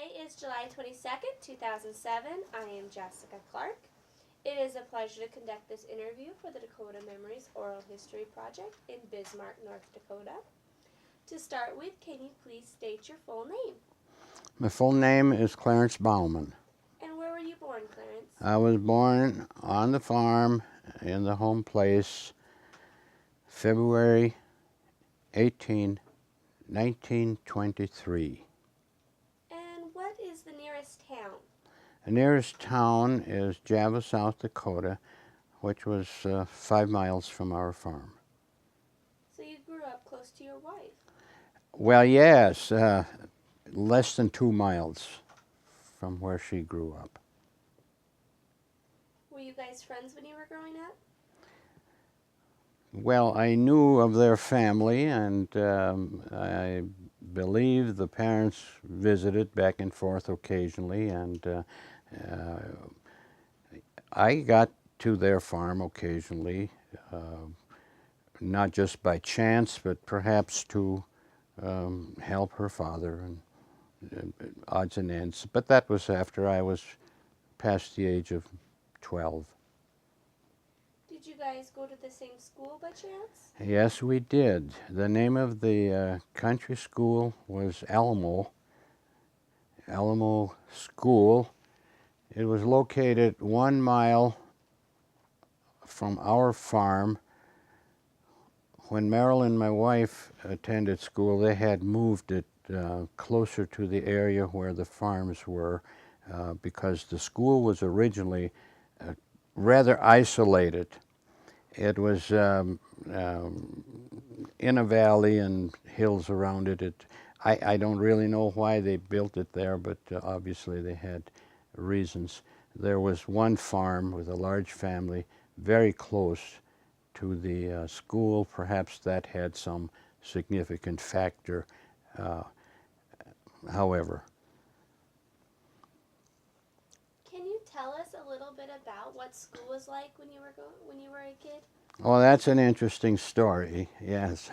Today is July 22nd, 2007. I am Jessica Clark. It is a pleasure to conduct this interview for the Dakota Memories Oral History Project in Bismarck, North Dakota. To start with, can you please state your full name? My full name is Clarence Bauman. And where were you born, Clarence? I was born on the farm in the home place February 18, 1923. And what is the nearest town? The nearest town is Java, South Dakota, which was 5 miles from our farm. So you grew up close to your wife. Well, yes, less than 2 miles from where she grew up. Were you guys friends when you were growing up? Well, I knew of their family, and I believe the parents visited back and forth occasionally, and I got to their farm occasionally, not just by chance, but perhaps to help her father and odds and ends. But that was after I was past the age of 12. Did you guys go to the same school by chance? Yes, we did. The name of the country school was Alamo School. It was located 1 mile from our farm. When Marilyn, my wife, attended school, they had moved it closer to the area where the farms were because the school was originally rather isolated. It was in a valley and hills around it. I don't really know why they built it there, but obviously they had reasons. There was one farm with a large family very close to the school. Perhaps that had some significant factor, however. Can you tell us a little bit about what school was like when you were a kid? Oh, that's an interesting story, yes.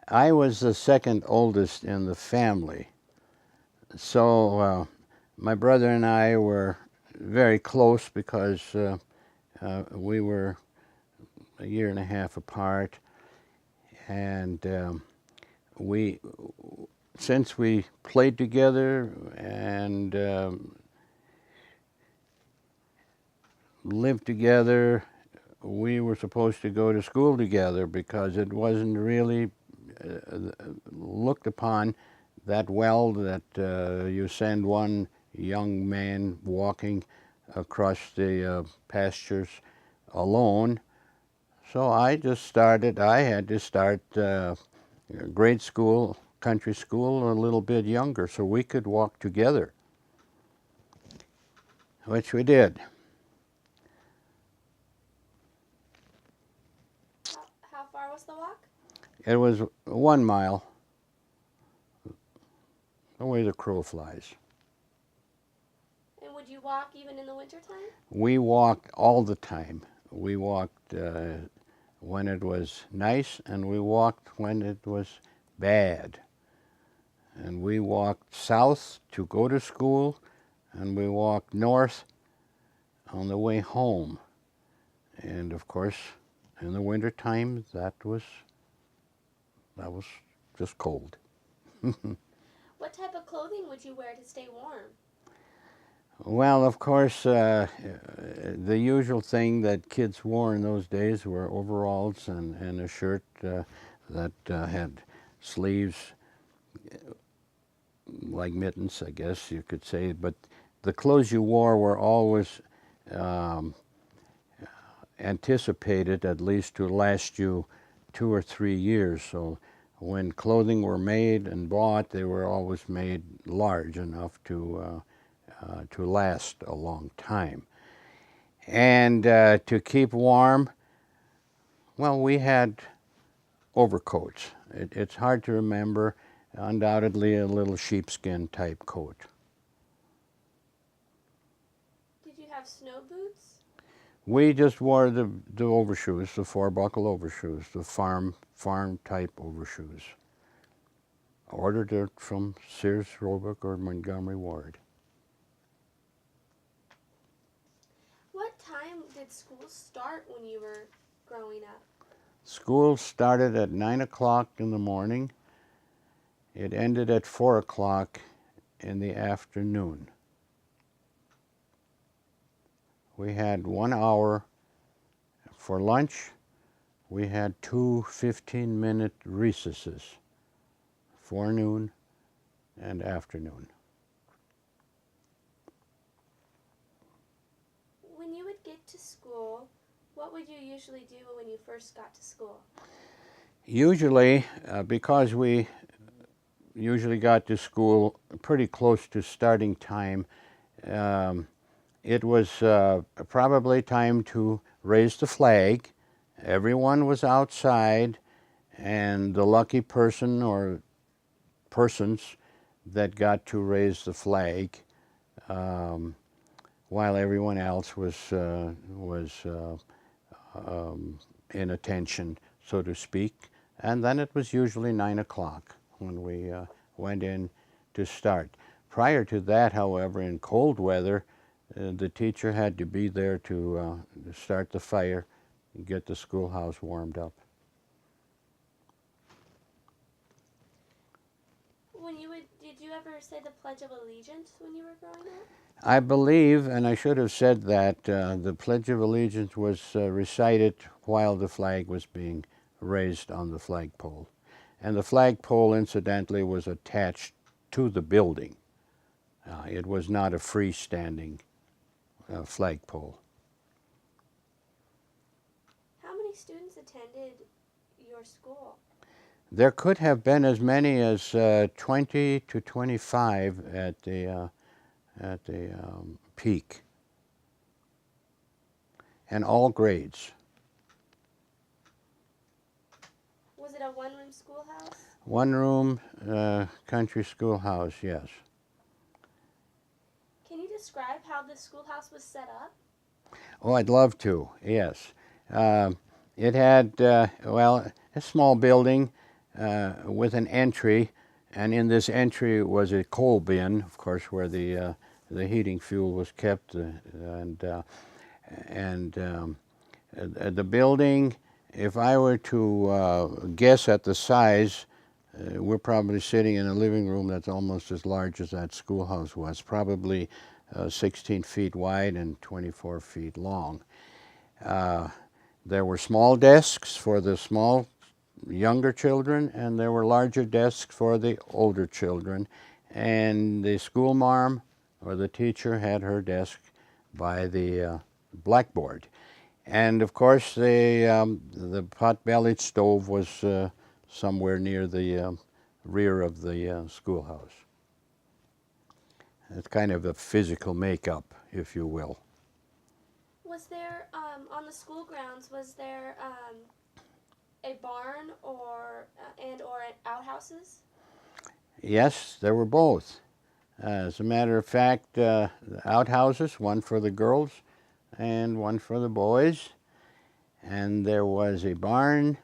I was the second oldest in the family, so my brother and I were very close because we were a year and a half apart, and we, since we played together and lived together, we were supposed to go to school together because it wasn't really looked upon that well that you send one young man walking across the pastures alone. So I had to start grade school, country school, a little bit younger so we could walk together, which we did. How far was the walk? It was 1 mile, the way the crow flies. And would you walk even in the wintertime? We walked all the time. We walked when it was nice, and we walked when it was bad. And we walked south to go to school, and we walked north on the way home. And of course, in the wintertime, that was just cold. What type of clothing would you wear to stay warm? Well, of course, the usual thing that kids wore in those days were overalls and a shirt that had sleeves like mittens, I guess you could say. But the clothes you wore were always anticipated at least to last you 2 or 3 years. So when clothing were made and bought, they were always made large enough to last a long time. And to keep warm, well, we had overcoats. It's hard to remember, undoubtedly a little sheepskin type coat. Did you have snow boots? We just wore the overshoes, the 4-buckle overshoes, the farm type overshoes. ordered it from Sears, Roebuck, or Montgomery Ward. What time did school start when you were growing up? School started at 9 o'clock in the morning. It ended at 4 o'clock in the afternoon. We had 1 hour for lunch. We had two 15-minute recesses, forenoon and afternoon. When you would get to school, what would you usually do when you first got to school? Usually, because we usually got to school pretty close to starting time, it was probably time to raise the flag. Everyone was outside, and the lucky person or persons that got to raise the flag, while everyone else was in attention, so to speak. And then it was usually 9 o'clock when we went in to start. Prior to that, however, in cold weather, the teacher had to be there to start the fire and get the schoolhouse warmed up. Did you ever say the Pledge of Allegiance when you were growing up? I believe, and I should have said that, the Pledge of Allegiance was recited while the flag was being raised on the flagpole. And the flagpole, incidentally, was attached to the building. It was not a freestanding flagpole. How many students attended your school? There could have been as many as 20 to 25 at the peak, and all grades. Was it a one-room schoolhouse? One room country schoolhouse, yes. Can you describe how the schoolhouse was set up? Oh, I'd love to, yes. It had, well, a small building with an entry, and in this entry was a coal bin, of course, where the heating fuel was kept, and the building, if I were to guess at the size, we're probably sitting in a living room that's almost as large as that schoolhouse was, probably 16 feet wide and 24 feet long. There were small desks for the small, younger children, and there were larger desks for the older children. And the school marm or the teacher had her desk by the blackboard. And of course, the pot-bellied stove was somewhere near the rear of the schoolhouse. It's kind of a physical makeup, if you will. Was there, on the school grounds, was there a barn or outhouses? Yes, there were both. As a matter of fact, outhouses, one for the girls and one for the boys. And there was a barn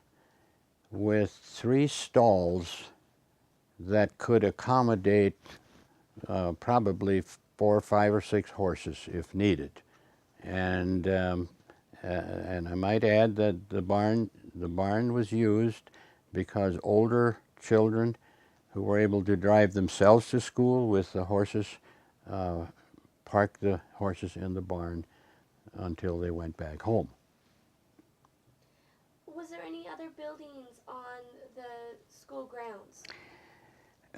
with 3 stalls that could accommodate probably 4, 5, or 6 horses if needed. And I might add that the barn was used because older children who were able to drive themselves to school with the horses parked the horses in the barn until they went back home. Was there any other buildings on the school grounds?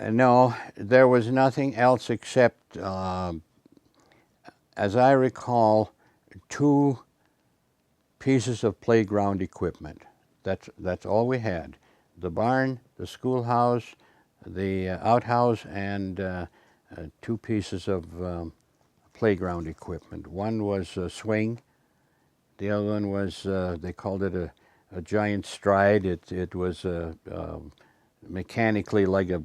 No, there was nothing else except, as I recall, 2 pieces of playground equipment. That's all we had. The barn, the schoolhouse, the outhouse, and 2 pieces of playground equipment. One was a swing. The other one was, they called it a giant stride. It was mechanically like a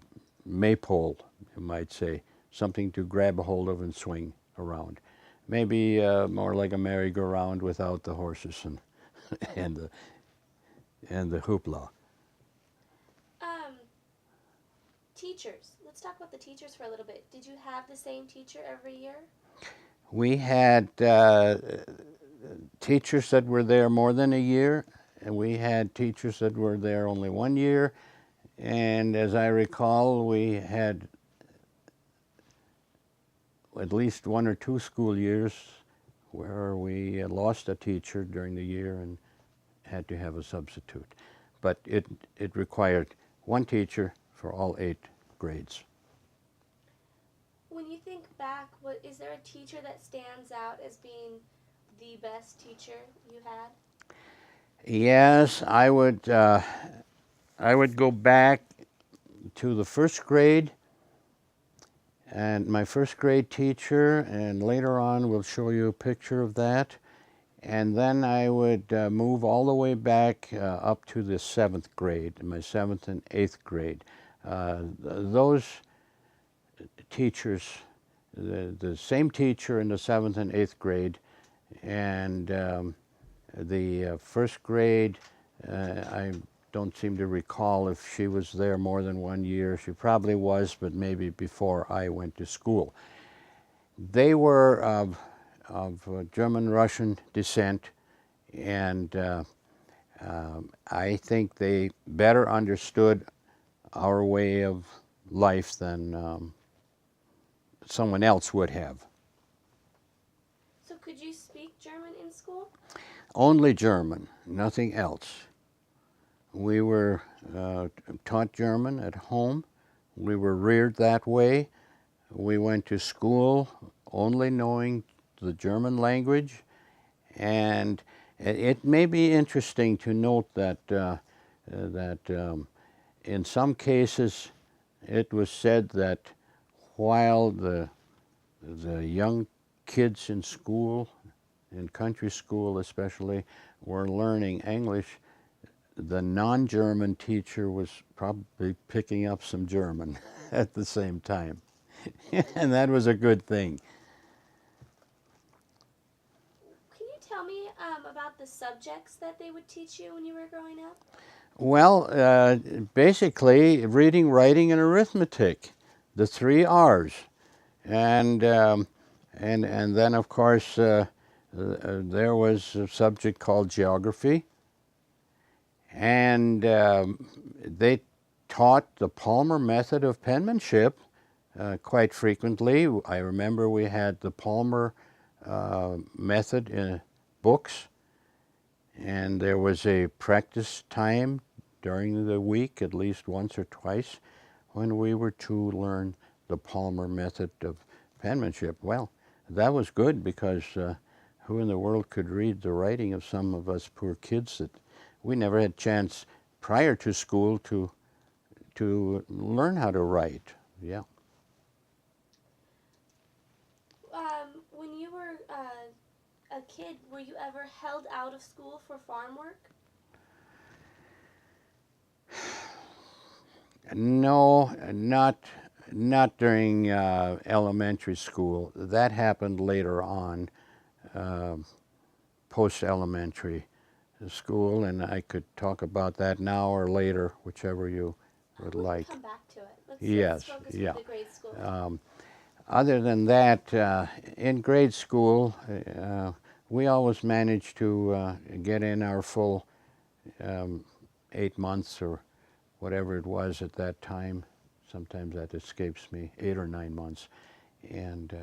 maypole, you might say, something to grab a hold of and swing around. Maybe more like a merry-go-round without the horses and the hoopla. Teachers. Let's talk about the teachers for a little bit. Did you have the same teacher every year? We had teachers that were there more than a year, and we had teachers that were there only 1 year. And as I recall, we had at least 1 or 2 school years where we lost a teacher during the year and had to have a substitute. But it required one teacher for all 8 grades. When you think back, is there a teacher that stands out as being the best teacher you had? Yes, I would go back to the first grade and my first grade teacher, and later on we'll show you a picture of that. And then I would move all the way back up to the 7th grade, my 7th and 8th grade. Those teachers, the same teacher in the 7th and 8th grade, and the first grade, I don't seem to recall if she was there more than 1 year. She probably was, but maybe before I went to school. They were of German-Russian descent, and I think they better understood our way of life than someone else would have. So could you speak German in school? Only German, nothing else. We were taught German at home. We were reared that way. We went to school only knowing the German language, and it may be interesting to note that in some cases it was said that while the young kids in school, in country school especially, were learning English, the non-German teacher was probably picking up some German at the same time. And that was a good thing. Can you tell me about the subjects that they would teach you when you were growing up? Well, basically reading, writing, and arithmetic, the 3 R's. And then, of course, there was a subject called geography. And they taught the Palmer method of penmanship quite frequently. I remember we had the Palmer method in books, and there was a practice time during the week, at least once or twice, when we were to learn the Palmer method of penmanship. Well, that was good because who in the world could read the writing of some of us poor kids that we never had chance prior to school to learn how to write. Yeah. When you were a kid, were you ever held out of school for farm work? No, not during elementary school. That happened later on, post-elementary school, and I could talk about that now or later, whichever you would We like. can come back to it. Let's Yes, focus yeah. on the grade school. Other than that, in grade school, we always managed to get in our full 8 months or whatever it was at that time. Sometimes that escapes me, 8 or 9 months. And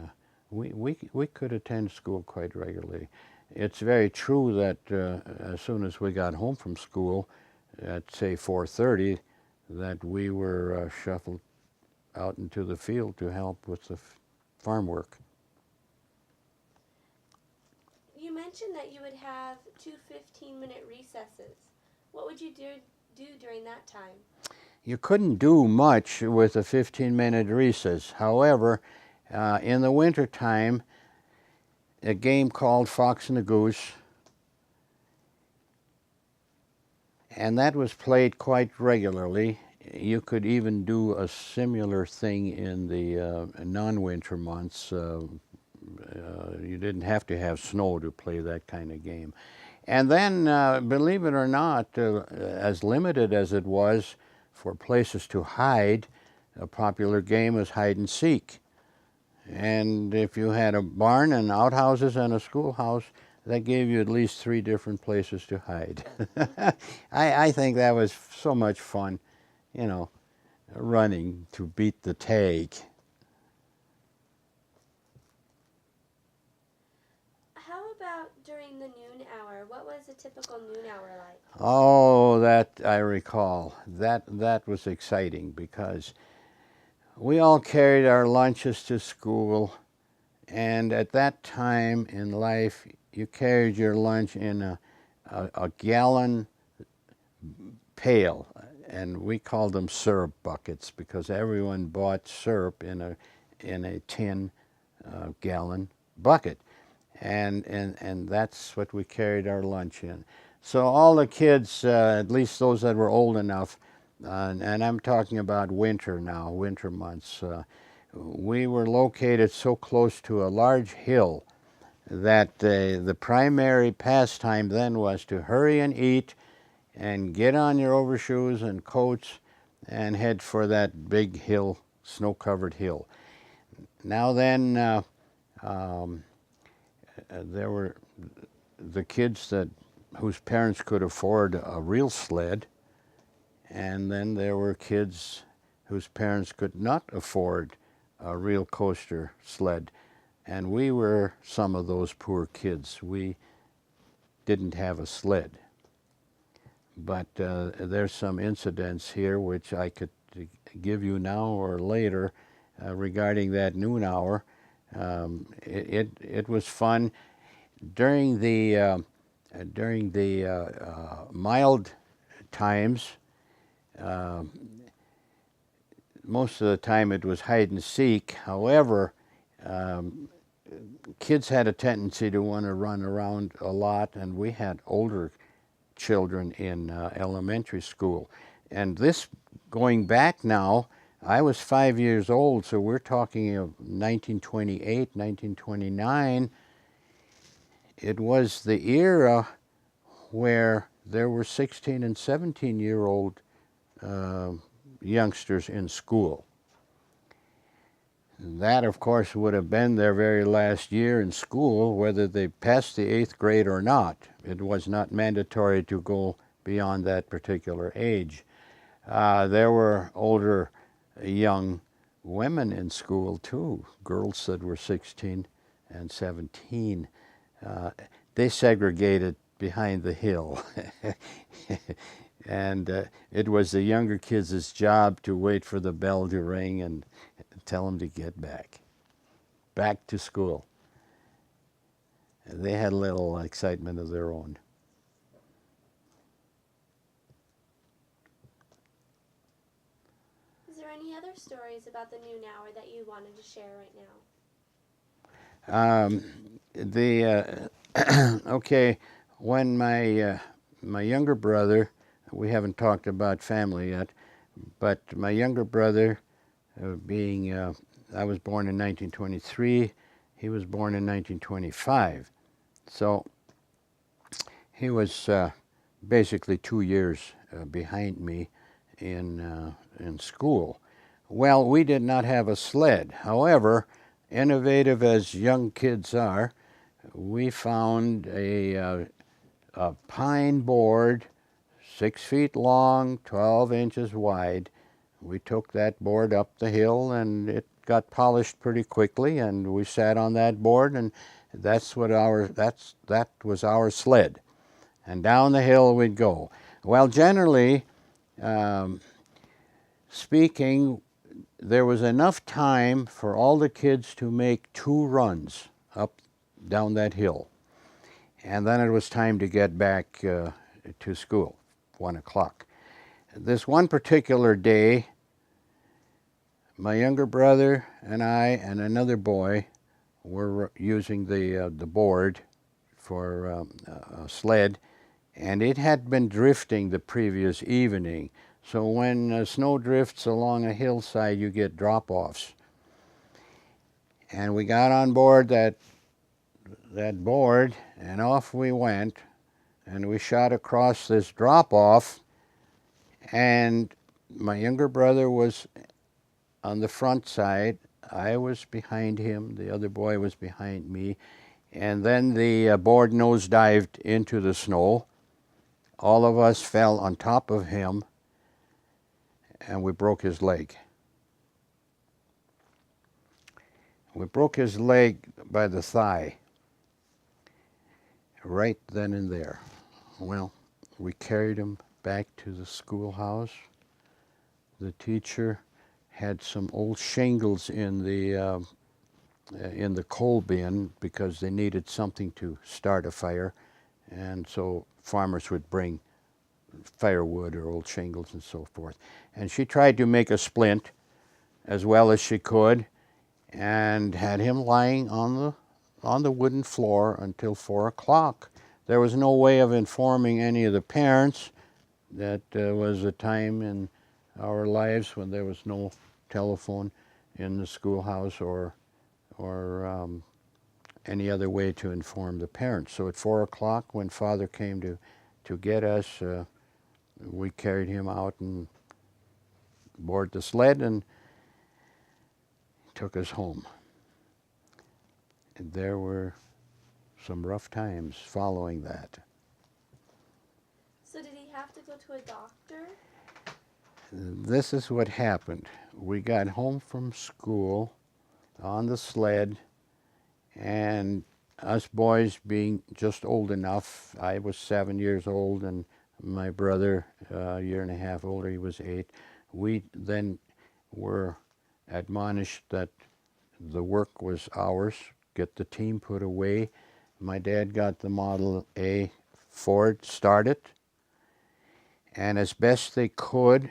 we could attend school quite regularly. It's very true that as soon as we got home from school, at say 4:30, that we were shuffled out into the field to help with the farm work. You mentioned that you would have 2 15-minute recesses. What would you do during that time? You couldn't do much with a 15-minute recess. However, in the wintertime, a game called Fox and the Goose, and that was played quite regularly. You could even do a similar thing in the non-winter months. You didn't have to have snow to play that kind of game. And then, believe it or not, as limited as it was for places to hide, a popular game was hide and seek. And if you had a barn and outhouses and a schoolhouse, that gave you at least 3 different places to hide. I think that was so much fun, you know, running to beat the tag. How about during the noon hour? What was a typical noon hour like? Oh, that I recall. That was exciting because we all carried our lunches to school, and at that time in life, you carried your lunch in a gallon pail, and we called them syrup buckets because everyone bought syrup in a tin gallon bucket, and that's what we carried our lunch in. So all the kids, at least those that were old enough, and I'm talking about winter now, winter months, we were located so close to a large hill that the primary pastime then was to hurry and eat and get on your overshoes and coats and head for that big hill, snow-covered hill. Now then, there were the kids whose parents could afford a real sled, and then there were kids whose parents could not afford a real coaster sled. And we were some of those poor kids. We didn't have a sled. But there's some incidents here which I could give you now or later regarding that noon hour. It was fun during the mild times. Most of the time it was hide and seek. However, kids had a tendency to want to run around a lot, and we had older children in elementary school. And this, going back now, I was 5 years old, so we're talking of 1928, 1929. It was the era where there were 16 and 17-year-old youngsters in school. That, of course, would have been their very last year in school, whether they passed the 8th grade or not. It was not mandatory to go beyond that particular age. There were older young women in school, too, girls that were 16 and 17. They segregated behind the hill. And it was the younger kids' job to wait for the bell to ring and tell them to get back to school. They had a little excitement of their own. Is there any other stories about the noon hour that you wanted to share right now? Okay, when my younger brother, we haven't talked about family yet, but my younger brother, I was born in 1923, he was born in 1925. So he was basically 2 years behind me in school. Well, we did not have a sled. However, innovative as young kids are, we found a pine board, 6 feet long, 12 inches wide. We took that board up the hill, and it got polished pretty quickly, and we sat on that board, and that was our sled. And down the hill we'd go. Well, generally speaking, there was enough time for all the kids to make 2 runs up down that hill. And then it was time to get back to school, 1 o'clock. This one particular day, my younger brother and I and another boy were using the board for a sled, and it had been drifting the previous evening. So when snow drifts along a hillside, you get drop-offs. And we got on board that board, and off we went, and we shot across this drop-off, and my younger brother was on the front side. I was behind him. The other boy was behind me. And then the board nosedived into the snow. All of us fell on top of him, and we broke his leg. We broke his leg by the thigh, right then and there. Well, we carried him back to the schoolhouse. The teacher had some old shingles in the coal bin because they needed something to start a fire, and so farmers would bring firewood or old shingles and so forth. And she tried to make a splint as well as she could, and had him lying on the wooden floor until 4 o'clock. There was no way of informing any of the parents. That was a time in our lives when there was no telephone in the schoolhouse or any other way to inform the parents. So at 4 o'clock, when Father came to get us, we carried him out and board the sled and took us home. And there were some rough times following that. So did he have to go to a doctor? This is what happened. We got home from school on the sled, and us boys being just old enough, I was 7 years old and my brother a year and a half older, he was 8. We then were admonished that the work was ours, get the team put away. My dad got the Model A Ford started, and as best they could,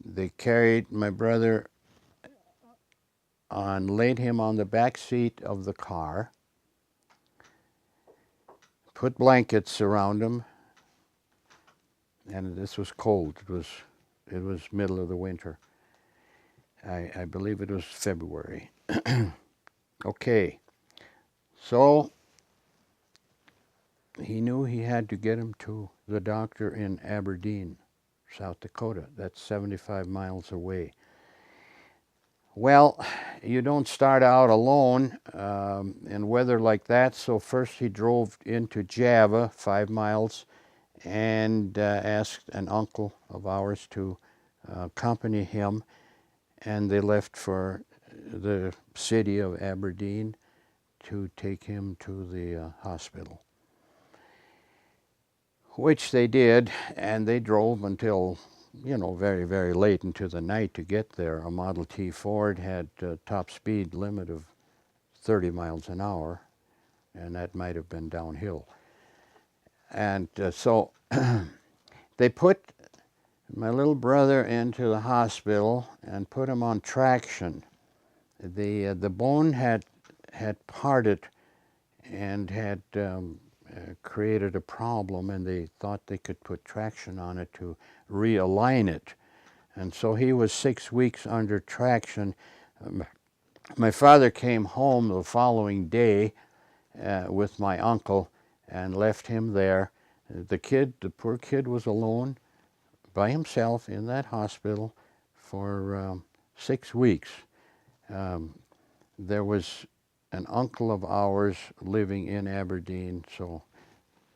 they carried my brother on, laid him on the back seat of the car, put blankets around him, and this was cold. It was middle of the winter. I believe it was February. Okay, so he knew he had to get him to the doctor in Aberdeen, South Dakota. That's 75 miles away. Well, you don't start out alone in weather like that, so first he drove into Java, 5 miles, and asked an uncle of ours to accompany him, and they left for the city of Aberdeen to take him to the hospital, which they did, and they drove until, very, very late into the night to get there. A Model T Ford had a top speed limit of 30 miles an hour, and that might have been downhill. And so they put my little brother into the hospital and put him on traction. The bone had parted and had created a problem, and they thought they could put traction on it to realign it. And so he was 6 weeks under traction. My father came home the following day with my uncle and left him there. The poor kid was alone by himself in that hospital for 6 weeks. There was an uncle of ours living in Aberdeen, so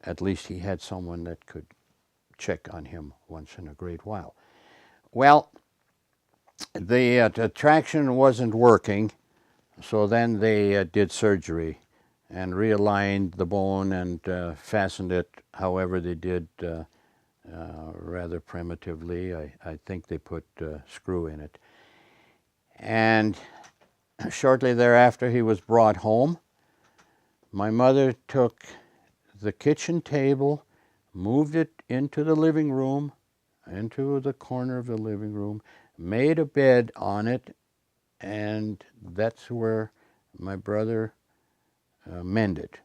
at least he had someone that could check on him once in a great while. Well, the traction wasn't working, so then they did surgery and realigned the bone and fastened it however they did, rather primitively. I think they put a screw in it. And shortly thereafter, he was brought home. My mother took the kitchen table, moved it into the living room, into the corner of the living room, made a bed on it, and that's where my brother mended.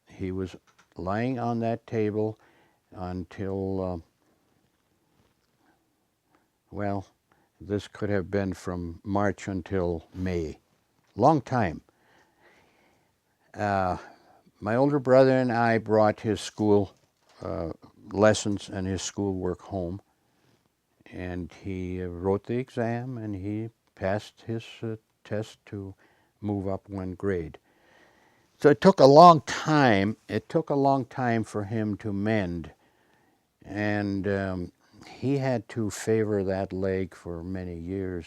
He was lying on that table until, this could have been from March until May. Long time. My older brother and I brought his school lessons and his schoolwork home, and he wrote the exam and he passed his test to move up one grade. So it took a long time. It took a long time for him to mend, and he had to favor that leg for many years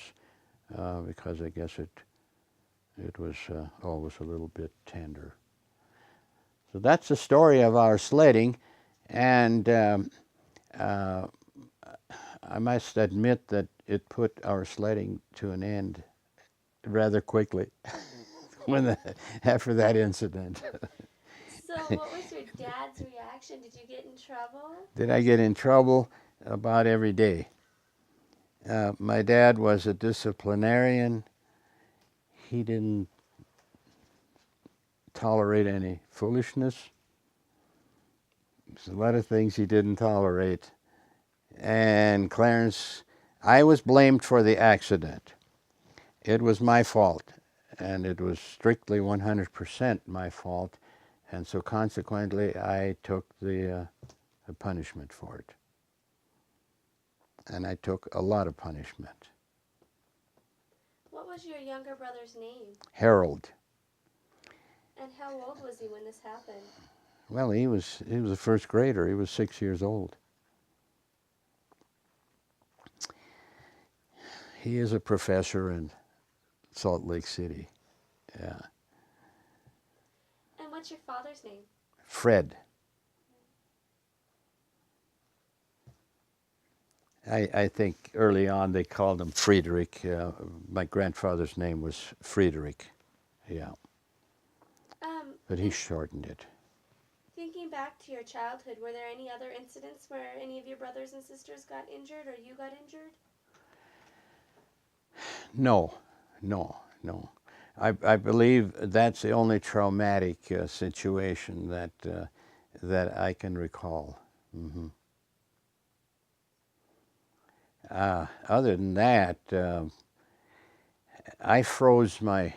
because I guess it was always a little bit tender. So that's the story of our sledding, and I must admit that it put our sledding to an end rather quickly after that incident. So, what was your dad's reaction? Did you get in trouble? Did I get in trouble? About every day. My dad was a disciplinarian. He didn't tolerate any foolishness. There's a lot of things he didn't tolerate. And Clarence, I was blamed for the accident. It was my fault, and it was strictly 100% my fault, and so consequently I took the punishment for it. And I took a lot of punishment. What was your younger brother's name? Harold. And how old was he when this happened? Well, he was a first grader. He was 6 years old. He is a professor in Salt Lake City. Yeah. And what's your father's name? Fred. I think early on they called him Friedrich. My grandfather's name was Friedrich. Yeah. But he shortened it. Thinking back to your childhood, were there any other incidents where any of your brothers and sisters got injured or you got injured? No. I believe that's the only traumatic situation that I can recall. Mm-hmm. Other than that, I froze my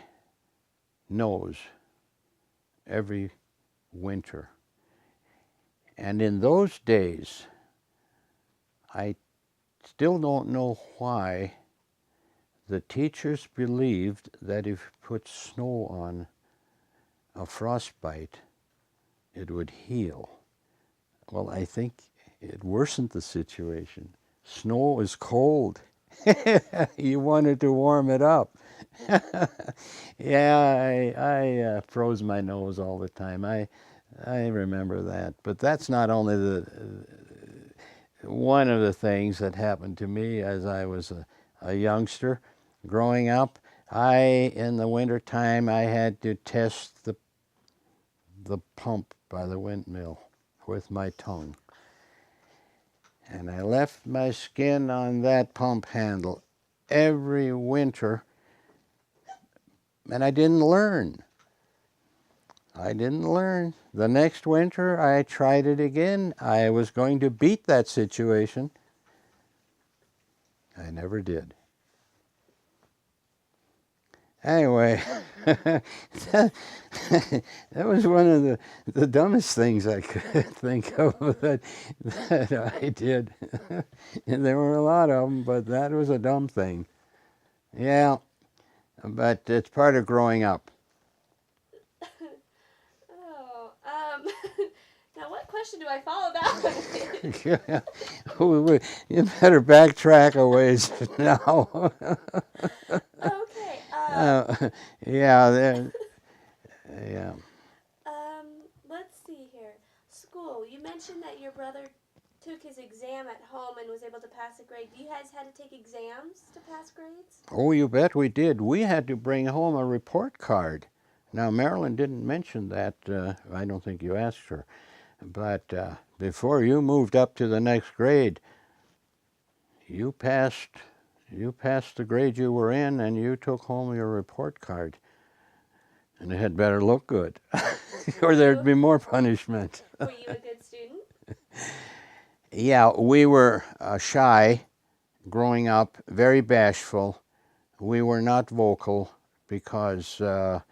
nose every winter. And in those days, I still don't know why the teachers believed that if you put snow on a frostbite, it would heal. Well, I think it worsened the situation. Snow is cold. You wanted to warm it up. Yeah, I froze my nose all the time. I remember that. But that's not only one of the things that happened to me as I was a youngster growing up. In the wintertime, I had to test the pump by the windmill with my tongue. And I left my skin on that pump handle every winter, and I didn't learn. The next winter, I tried it again. I was going to beat that situation. I never did. Anyway, that was one of the dumbest things I could think of that I did. And there were a lot of them, but that was a dumb thing. Yeah, but it's part of growing up. Oh, now what question do I follow that one with? You better backtrack a ways now. Okay, Yeah, yeah. let's see here. School. You mentioned that your brother took his exam at home and was able to pass a grade. You guys had to take exams to pass grades? Oh, you bet we did. We had to bring home a report card. Now, Marilyn didn't mention that. I don't think you asked her. But before you moved up to the next grade, you passed the grade you were in, and you took home your report card. And it had better look good, or there'd be more punishment. Were you a good student? Yeah, we were shy growing up, very bashful. We were not vocal because our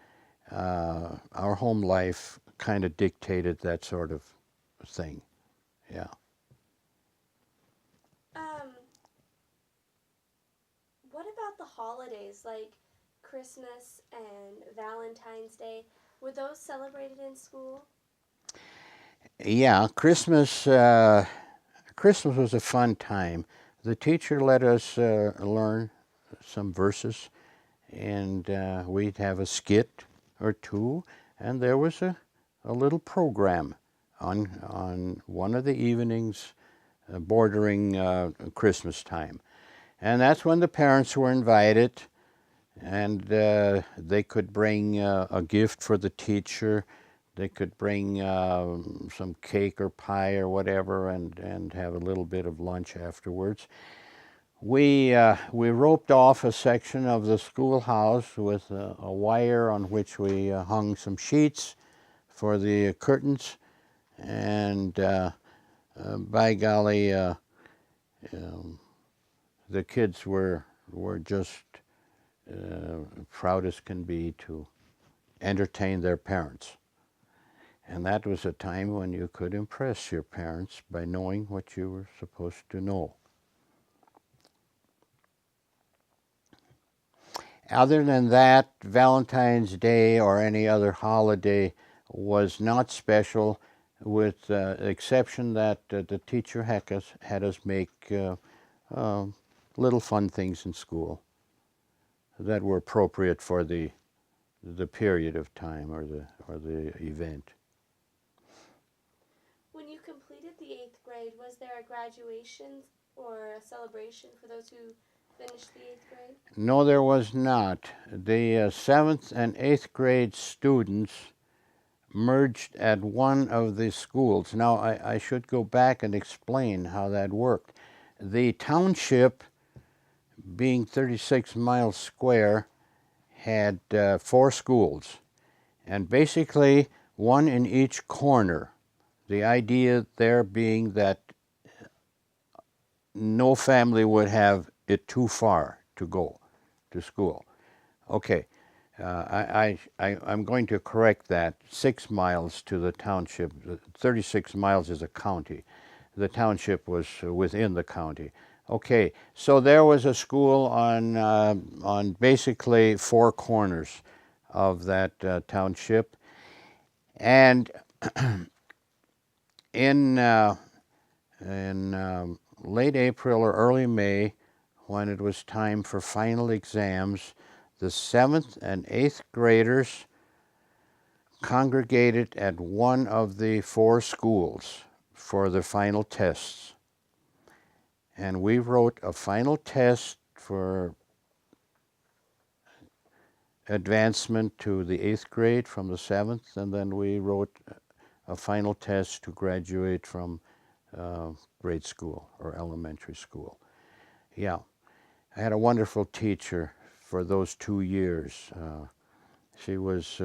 home life kind of dictated that sort of thing. Yeah. What about the holidays like Christmas and Valentine's Day, were those celebrated in school? Yeah, Christmas was a fun time. The teacher let us learn some verses, and we'd have a skit or two, and there was a little program on one of the evenings bordering Christmas time. And that's when the parents were invited, and they could bring a gift for the teacher. They could bring some cake or pie or whatever, and have a little bit of lunch afterwards. We roped off a section of the schoolhouse with a wire on which we hung some sheets for the curtains, and by golly, the kids were just proud as can be to entertain their parents. And that was a time when you could impress your parents by knowing what you were supposed to know. Other than that, Valentine's Day or any other holiday was not special, with the exception that the teacher had us make little fun things in school that were appropriate for the period of time or the event. When you completed the 8th grade, was there a graduation or a celebration for those who finished the 8th grade? No, there was not. The 7th and 8th grade students merged at one of the schools. Now, I should go back and explain how that worked. The township, being 36 miles square, had 4 schools, and basically one in each corner. The idea there being that no family would have it too far to go to school. Okay, I'm going to correct that. 6 miles to the township. 36 miles is a county. The township was within the county. Okay, so there was a school on basically 4 corners of that township, and in late April or early May, when it was time for final exams, the 7th and 8th graders congregated at one of the 4 schools for the final tests. And we wrote a final test for advancement to the 8th grade from the 7th, and then we wrote a final test to graduate from grade school or elementary school. Yeah, I had a wonderful teacher for those 2 years. She was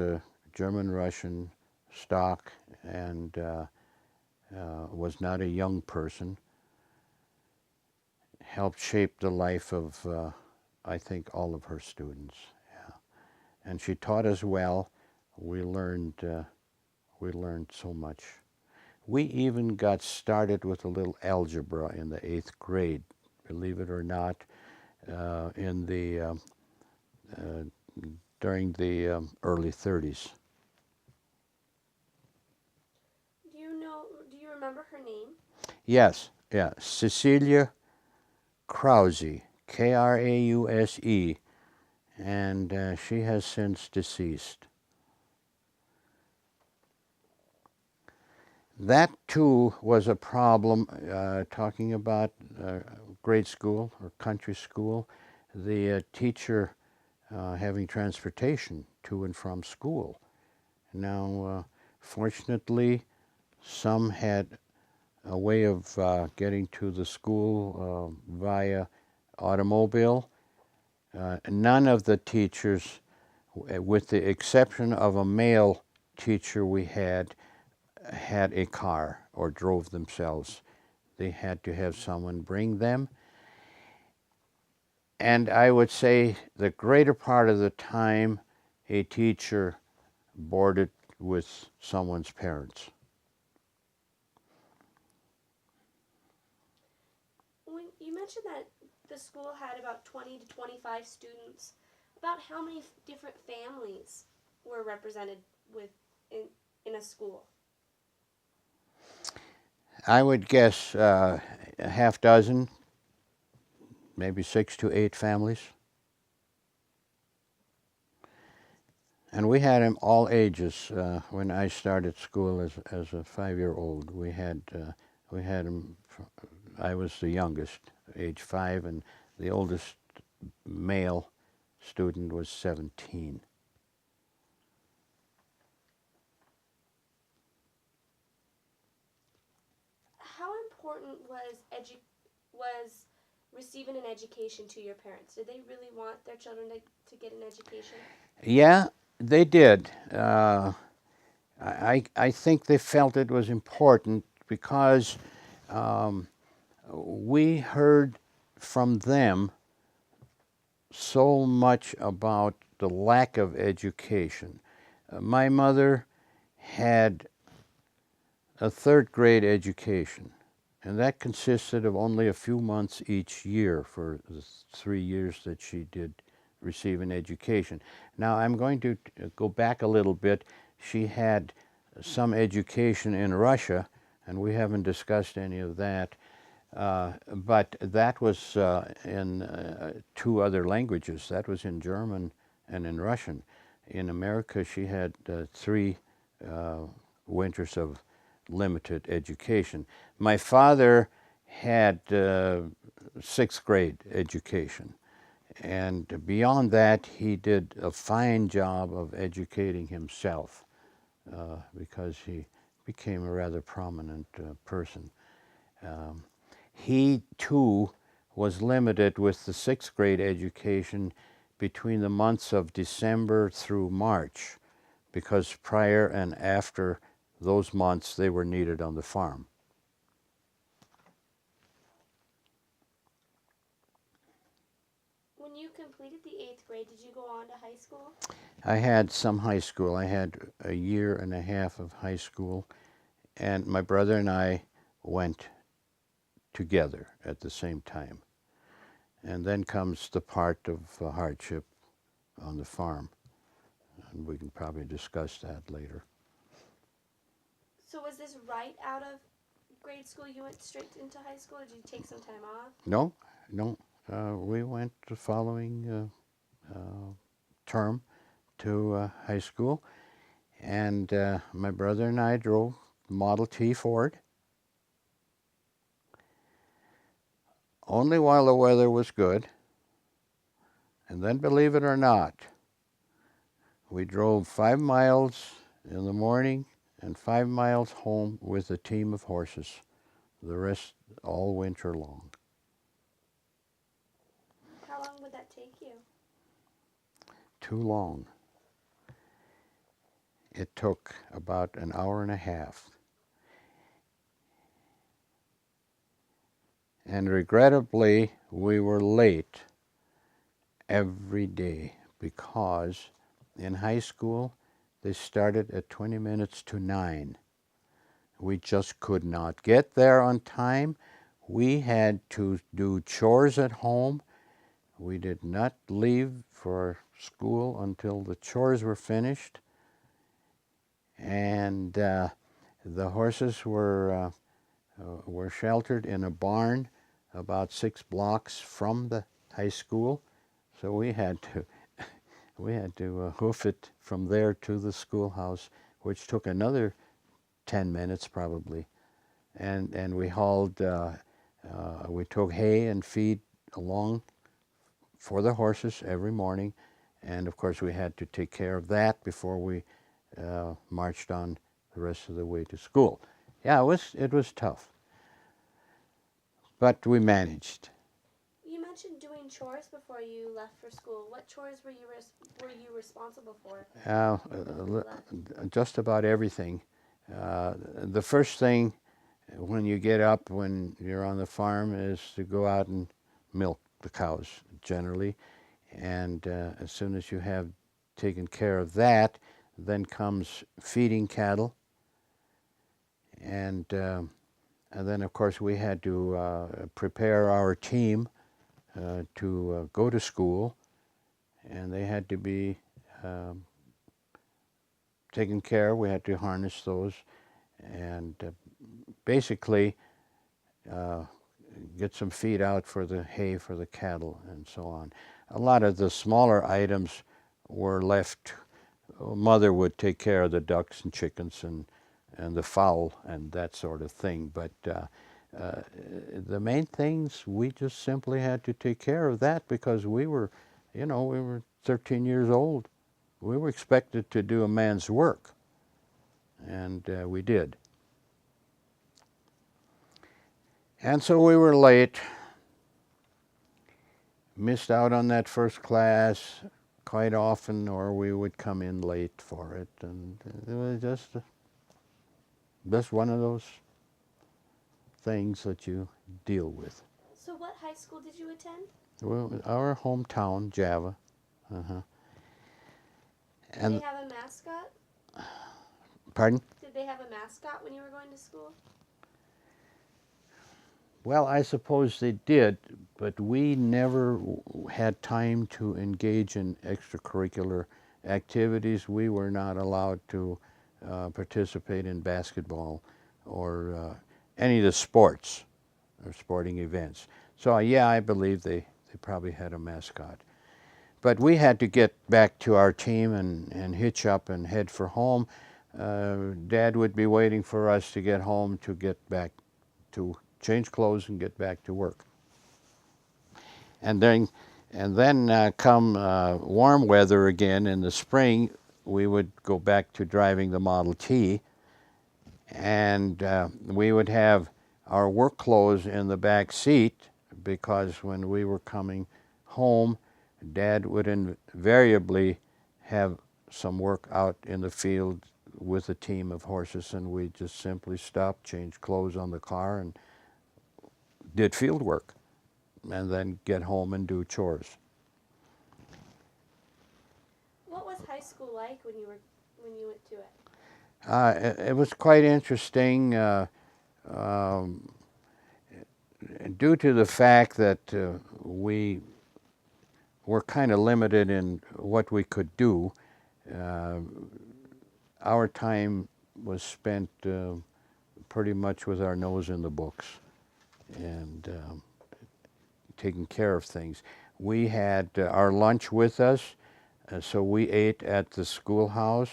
German-Russian stock and was not a young person. Helped shape the life of, I think, all of her students. Yeah. And she taught us well. We learned so much. We even got started with a little algebra in the 8th grade, believe it or not, in the during the early 30s. Do you remember her name? Yes, yeah, Cecilia Krause, Krause, and she has since deceased. That too was a problem, talking about grade school or country school, the teacher having transportation to and from school. Now, fortunately, some had a way of getting to the school via automobile. None of the teachers, with the exception of a male teacher we had a car or drove themselves. They had to have someone bring them. And I would say the greater part of the time, a teacher boarded with someone's parents. When you mentioned that the school had about 20 to 25 students. About how many different families were represented with in a school? I would guess a half dozen, maybe 6 to 8 families. And we had them all ages. When I started school as a 5-year-old, we had them. I was the youngest, age 5, and the oldest male student was 17. How important was receiving an education to your parents? Did they really want their children to get an education? Yeah, they did. I think they felt it was important because we heard from them so much about the lack of education. My mother had a 3rd-grade education, and that consisted of only a few months each year for the 3 years that she did receive an education. Now, I'm going to go back a little bit. She had some education in Russia, and we haven't discussed any of that. But that was in 2 other languages. That was in German and in Russian. In America, she had 3 winters of limited education. My father had 6th grade education. And beyond that, he did a fine job of educating himself because he became a rather prominent person. He, too, was limited with the 6th grade education between the months of December through March, because prior and after those months they were needed on the farm. When you completed the 8th grade, did you go on to high school? I had some high school. I had a year and a half of high school, and my brother and I went together at the same time. And then comes the part of hardship on the farm, and we can probably discuss that later. So was this right out of grade school? You went straight into high school, or did you take some time off? No, no. We went the following term to high school, and my brother and I drove Model T Ford only while the weather was good. And then, believe it or not, we drove 5 miles in the morning and 5 miles home with a team of horses, the rest all winter long. How long would that take you? Too long. It took about an hour and a half. And regrettably, we were late every day because in high school they started at 20 minutes to 9. We just could not get there on time. We had to do chores at home. We did not leave for school until the chores were finished. And the horses were sheltered in a barn about 6 blocks from the high school. So we had to hoof it from there to the schoolhouse, which took another 10 minutes probably. And we hauled, we took hay and feed along for the horses every morning. And of course we had to take care of that before we marched on the rest of the way to school. Yeah, it was tough, but we managed. You mentioned doing chores before you left for school. What chores were you responsible for? Just about everything. The first thing when you get up, when you're on the farm, is to go out and milk the cows generally. And as soon as you have taken care of that, then comes feeding cattle. And then, of course, we had to prepare our team to go to school, and they had to be taken care of. We had to harness those and basically get some feed out for the hay for the cattle and so on. A lot of the smaller items were left. Mother would take care of the ducks and chickens and the fowl and that sort of thing. But the main things, we just simply had to take care of that because we were 13 years old. We were expected to do a man's work, and we did. And so we were late, missed out on that first class quite often, or we would come in late for it, and it was just one of those things that you deal with. So what high school did you attend? Well, our hometown, Java. Uh-huh. Did they have a mascot? Pardon? Did they have a mascot when you were going to school? Well, I suppose they did, but we never had time to engage in extracurricular activities. We were not allowed to participate in basketball or any of the sports or sporting events. So yeah, I believe they probably had a mascot. But we had to get back to our team and hitch up and head for home. Dad would be waiting for us to get home to get back to change clothes and get back to work. And then come warm weather again in the spring, we would go back to driving the Model T, and we would have our work clothes in the back seat because when we were coming home, Dad would invariably have some work out in the field with a team of horses, and we just simply stopped, changed clothes on the car, and did field work, and then get home and do chores. What was high school like when you went to it? It was quite interesting due to the fact that we were kind of limited in what we could do. Our time was spent pretty much with our nose in the books and taking care of things. We had our lunch with us, so we ate at the schoolhouse.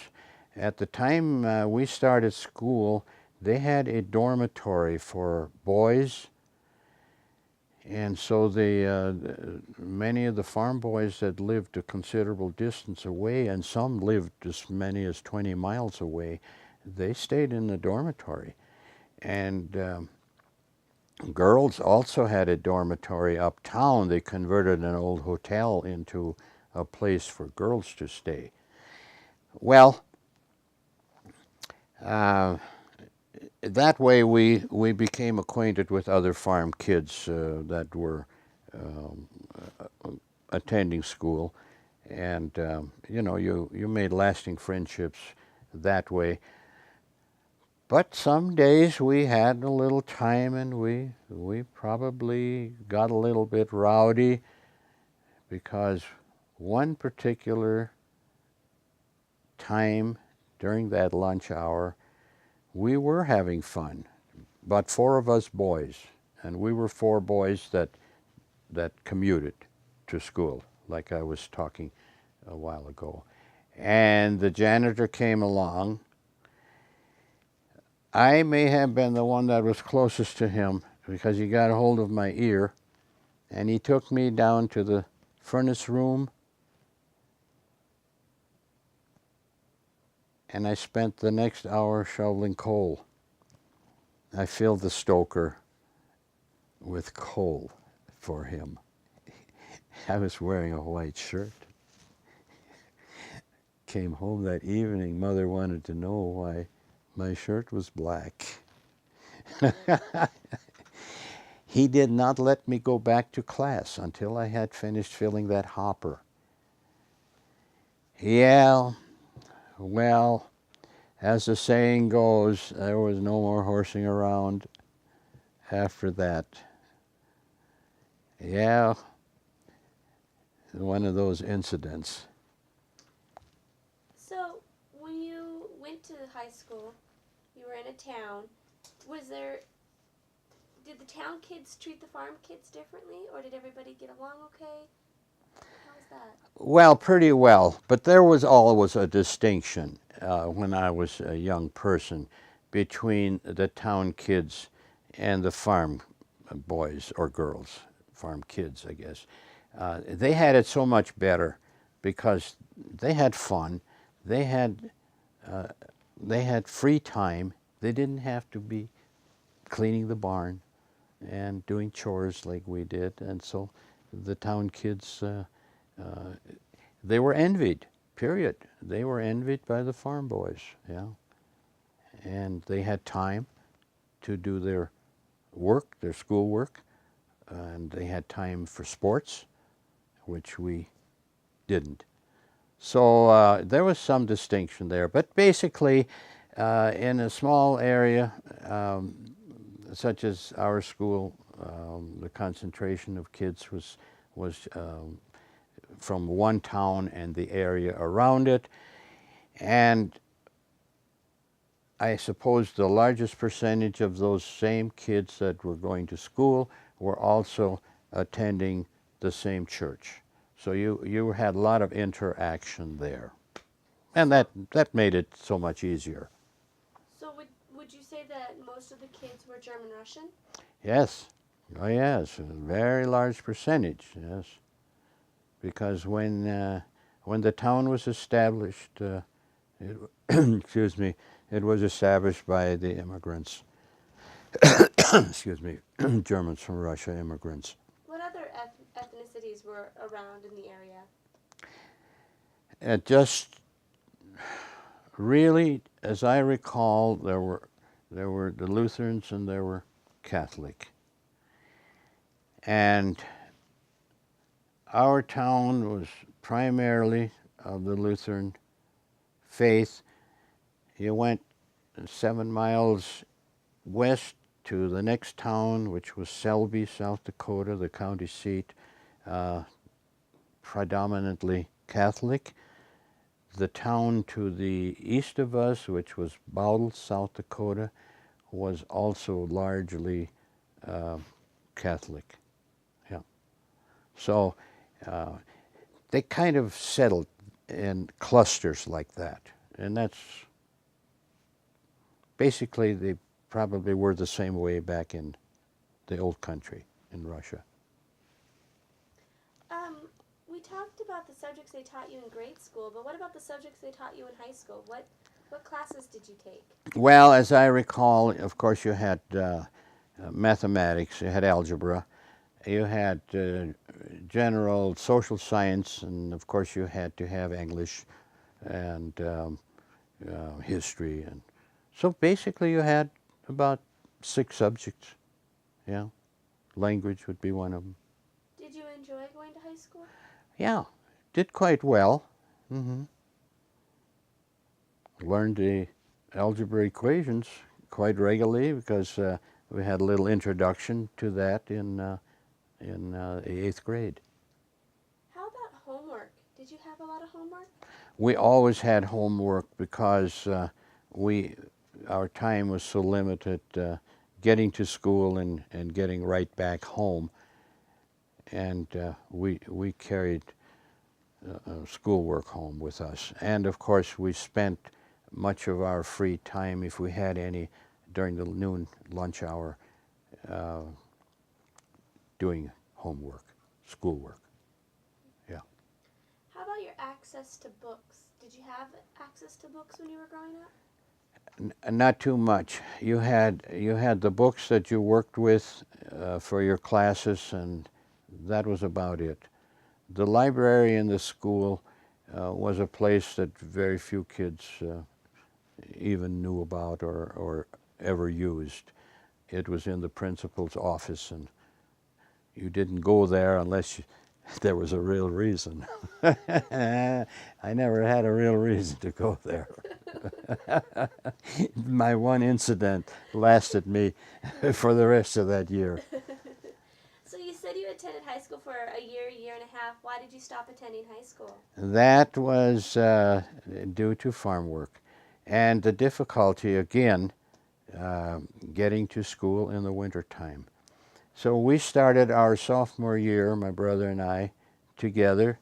At the time we started school, they had a dormitory for boys, and so many of the farm boys that lived a considerable distance away, and some lived as many as 20 miles away, they stayed in the dormitory. And girls also had a dormitory uptown. They converted an old hotel into a place for girls to stay. Well, that way we became acquainted with other farm kids that were attending school, and you made lasting friendships that way. But some days we had a little time, and we probably got a little bit rowdy, because one particular time during that lunch hour, we were having fun. About 4 of us boys, and we were 4 boys that commuted to school, like I was talking a while ago. And the janitor came along. I may have been the one that was closest to him because he got a hold of my ear, and he took me down to the furnace room, and I spent the next hour shoveling coal. I filled the stoker with coal for him. I was wearing a white shirt. Came home that evening, Mother wanted to know why my shirt was black. He did not let me go back to class until I had finished filling that hopper. Yeah, well, as the saying goes, there was no more horsing around after that. Yeah, one of those incidents. So, when you went to high school, you were in a town. Did the town kids treat the farm kids differently, or did everybody get along okay? How was that? Well, pretty well, but there was always a distinction when I was a young person between the town kids and the farm boys or girls, farm kids, I guess. They had it so much better because they had fun, they had they had free time. They didn't have to be cleaning the barn and doing chores like we did, and so the town kids they were envied. Period. They were envied by the farm boys. Yeah, and they had time to do their work, their school work, and they had time for sports, which we didn't. So there was some distinction there, but basically, in a small area such as our school, the concentration of kids was from one town and the area around it, and I suppose the largest percentage of those same kids that were going to school were also attending the same church. So you had a lot of interaction there, and that made it so much easier. So, would you say that most of the kids were German Russian? Yes, oh yes, a very large percentage. Yes, because when the town was established, it, excuse me, it was established by the immigrants. Excuse me, Germans from Russia, immigrants. What other ethnicities were around in the area? It just really, as I recall, there were the Lutherans and there were Catholic, and our town was primarily of the Lutheran faith. You went 7 miles west to the next town, which was Selby, South Dakota, the county seat, predominantly Catholic. The town to the east of us, which was Bowdle, South Dakota, was also largely Catholic. Yeah. So they kind of settled in clusters like that, and that's basically they probably were the same way back in the old country in Russia. We talked about the subjects they taught you in grade school, but what about the subjects they taught you in high school? What classes did you take? Well, as I recall, of course, you had mathematics, you had algebra, you had general social science, and of course, you had to have English and history, and so basically, you had about 6 subjects. Yeah, language would be one of them. Did you enjoy going to high school? Yeah, did quite well. Mm-hmm. Learned the algebra equations quite regularly because we had a little introduction to that in the 8th grade. How about homework? Did you have a lot of homework? We always had homework because our time was so limited getting to school and getting right back home, and we carried schoolwork home with us. And of course, we spent much of our free time, if we had any, during the noon lunch hour, doing homework, schoolwork. Yeah. How about your access to books? Did you have access to books when you were growing up? Not too much. You had the books that you worked with for your classes, and that was about it. The library in the school was a place that very few kids even knew about or ever used. It was in the principal's office, and you didn't go there unless there was a real reason. I never had a real reason to go there. My one incident lasted me for the rest of that year. So you said you attended high school for a year and a half. Why did you stop attending high school? That was due to farm work and the difficulty, again, getting to school in the wintertime. So we started our sophomore year, my brother and I, together.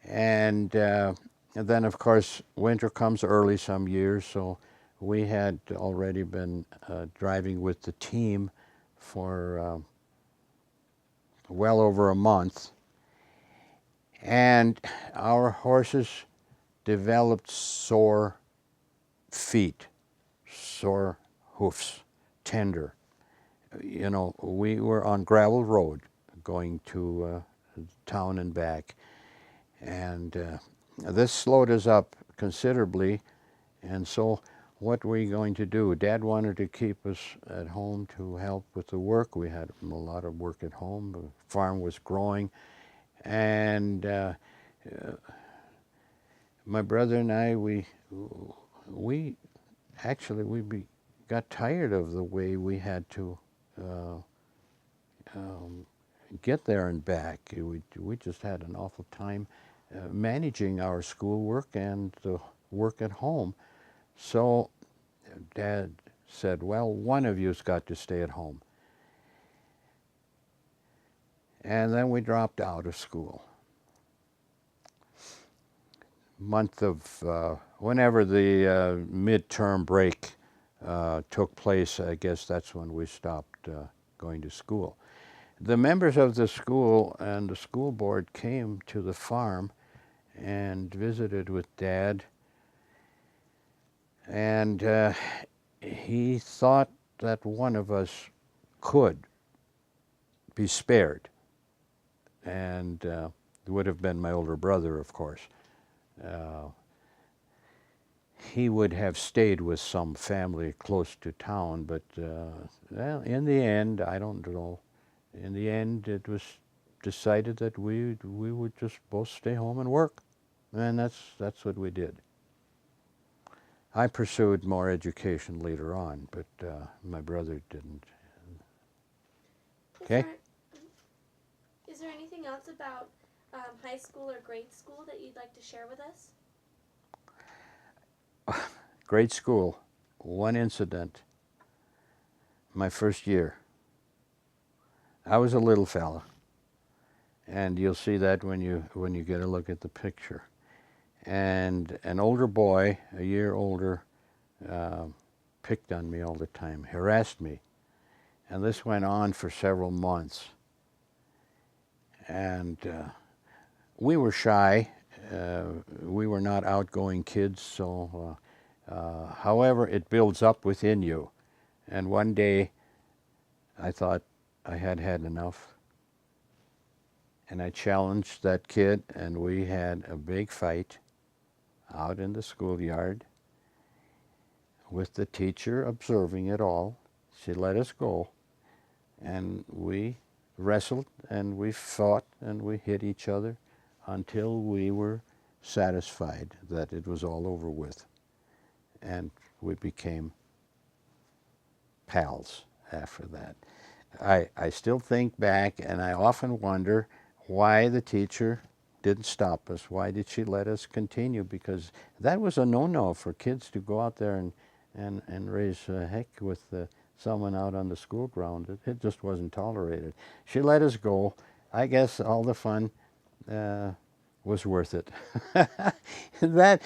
And then, of course, winter comes early some years, so we had already been driving with the team for well over a month. And our horses developed sore feet, sore hoofs, tender. You know, we were on gravel road going to town and back, and this slowed us up considerably. And so what were we going to do? Dad wanted to keep us at home to help with the work. We had a lot of work at home. The farm was growing, and my brother and I, we actually got tired of the way we had to uh, um, get there and back. We just had an awful time managing our schoolwork and the work at home. So Dad said, well, one of you's got to stay at home. And then we dropped out of school. Month of, whenever the midterm break took place, I guess that's when we stopped going to school. The members of the school and the school board came to the farm and visited with Dad, and he thought that one of us could be spared, and it would have been my older brother, of course. He would have stayed with some family close to town, but well, in the end, I don't know. In the end, it was decided that we would just both stay home and work, and that's what we did. I pursued more education later on, but my brother didn't. Okay. Is there anything else about high school or grade school that you'd like to share with us? Grade school, one incident. My first year. I was a little fella, and you'll see that when you get a look at the picture. And an older boy, a year older, picked on me all the time, harassed me, and this went on for several months. And we were shy. We were not outgoing kids, so however, it builds up within you. And one day, I thought I had had enough. And I challenged that kid, and we had a big fight out in the schoolyard with the teacher observing it all. She let us go, and we wrestled, and we fought, and we hit each other until we were satisfied that it was all over with. And we became pals after that. I still think back, and I often wonder why the teacher didn't stop us. Why did she let us continue? Because that was a no-no for kids to go out there and raise heck with someone out on the school ground. It just wasn't tolerated. She let us go. I guess all the fun was worth it. that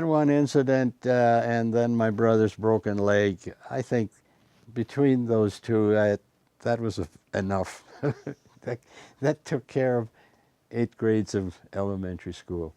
one incident, and then my brother's broken leg, I think between those two, that was enough. that took care of 8 grades of elementary school.